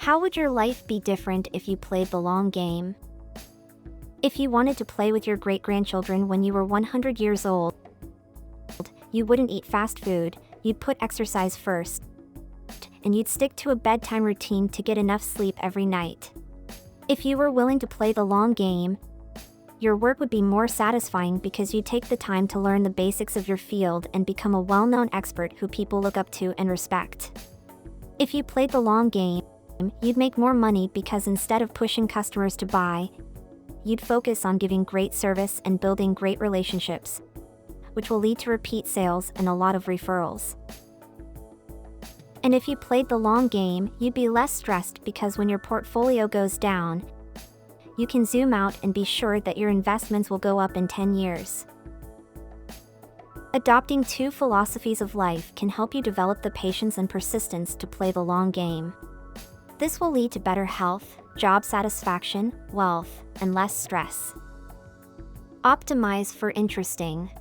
How would your life be different if you played the long game? If you wanted to play with your great-grandchildren when you were 100 years old, you wouldn't eat fast food, you'd put exercise first, and you'd stick to a bedtime routine to get enough sleep every night. If you were willing to play the long game, your work would be more satisfying because you take the time to learn the basics of your field and become a well-known expert who people look up to and respect. If you played the long game, you'd make more money because instead of pushing customers to buy, you'd focus on giving great service and building great relationships, which will lead to repeat sales and a lot of referrals. And if you played the long game, you'd be less stressed because when your portfolio goes down, you can zoom out and be sure that your investments will go up in 10 years. Adopting two philosophies of life can help you develop the patience and persistence to play the long game. This will lead to better health, job satisfaction, wealth, and less stress. Optimize for interesting.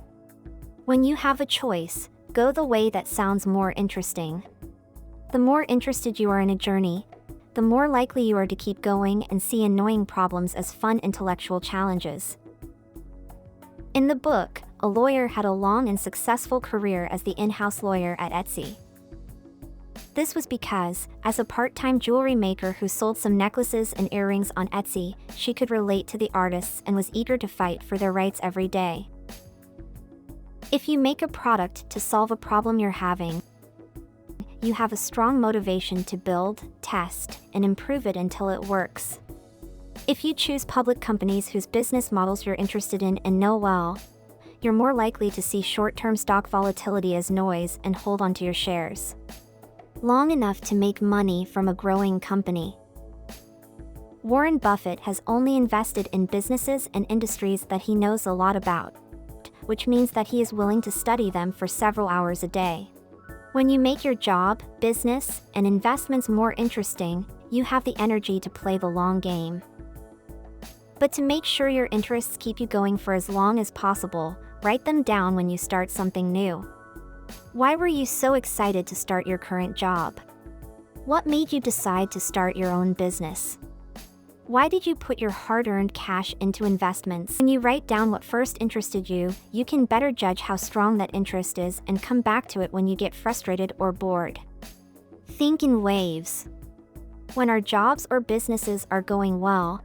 When you have a choice, go the way that sounds more interesting. The more interested you are in a journey, the more likely you are to keep going and see annoying problems as fun intellectual challenges. In the book, a lawyer had a long and successful career as the in-house lawyer at Etsy. This was because, as a part-time jewelry maker who sold some necklaces and earrings on Etsy, she could relate to the artists and was eager to fight for their rights every day. If you make a product to solve a problem you're having, you have a strong motivation to build, test, and improve it until it works. If you choose public companies whose business models you're interested in and know well, you're more likely to see short-term stock volatility as noise and hold onto your shares long enough to make money from a growing company. Warren Buffett has only invested in businesses and industries that he knows a lot about, which means that he is willing to study them for several hours a day. When you make your job, business, and investments more interesting, you have the energy to play the long game. But to make sure your interests keep you going for as long as possible, write them down when you start something new. Why were you so excited to start your current job? What made you decide to start your own business? Why did you put your hard-earned cash into investments? When you write down what first interested you, you can better judge how strong that interest is and come back to it when you get frustrated or bored. Think in waves. When our jobs or businesses are going well,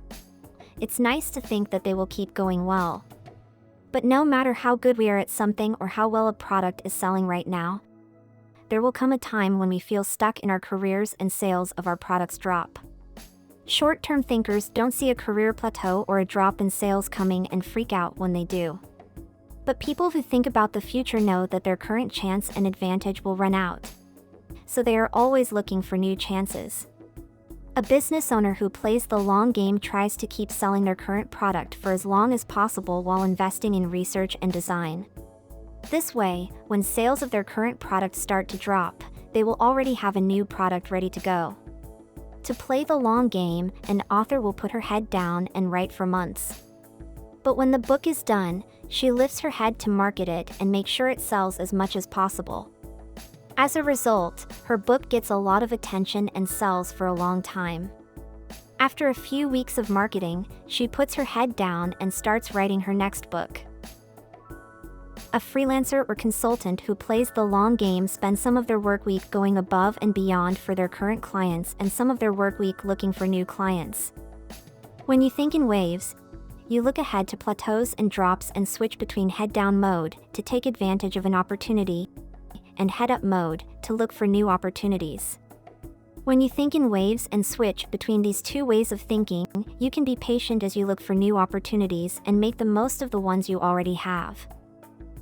it's nice to think that they will keep going well. But no matter how good we are at something or how well a product is selling right now, there will come a time when we feel stuck in our careers and sales of our products drop. Short-term thinkers don't see a career plateau or a drop in sales coming and freak out when they do. But people who think about the future know that their current chance and advantage will run out, so they are always looking for new chances. A business owner who plays the long game tries to keep selling their current product for as long as possible while investing in research and design. This way, when sales of their current product start to drop, they will already have a new product ready to go. To play the long game, an author will put her head down and write for months. But when the book is done, she lifts her head to market it and make sure it sells as much as possible. As a result, her book gets a lot of attention and sells for a long time. After a few weeks of marketing, she puts her head down and starts writing her next book. A freelancer or consultant who plays the long game spends some of their work week going above and beyond for their current clients and some of their work week looking for new clients. When you think in waves, you look ahead to plateaus and drops and switch between head-down mode to take advantage of an opportunity and head-up mode to look for new opportunities. When you think in waves and switch between these two ways of thinking, you can be patient as you look for new opportunities and make the most of the ones you already have.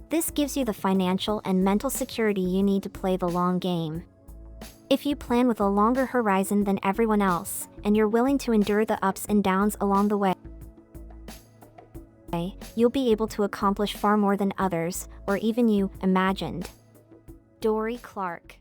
This gives you the financial and mental security you need to play the long game. If you plan with a longer horizon than everyone else, and you're willing to endure the ups and downs along the way, you'll be able to accomplish far more than others, or even you, imagined. Dorie Clark.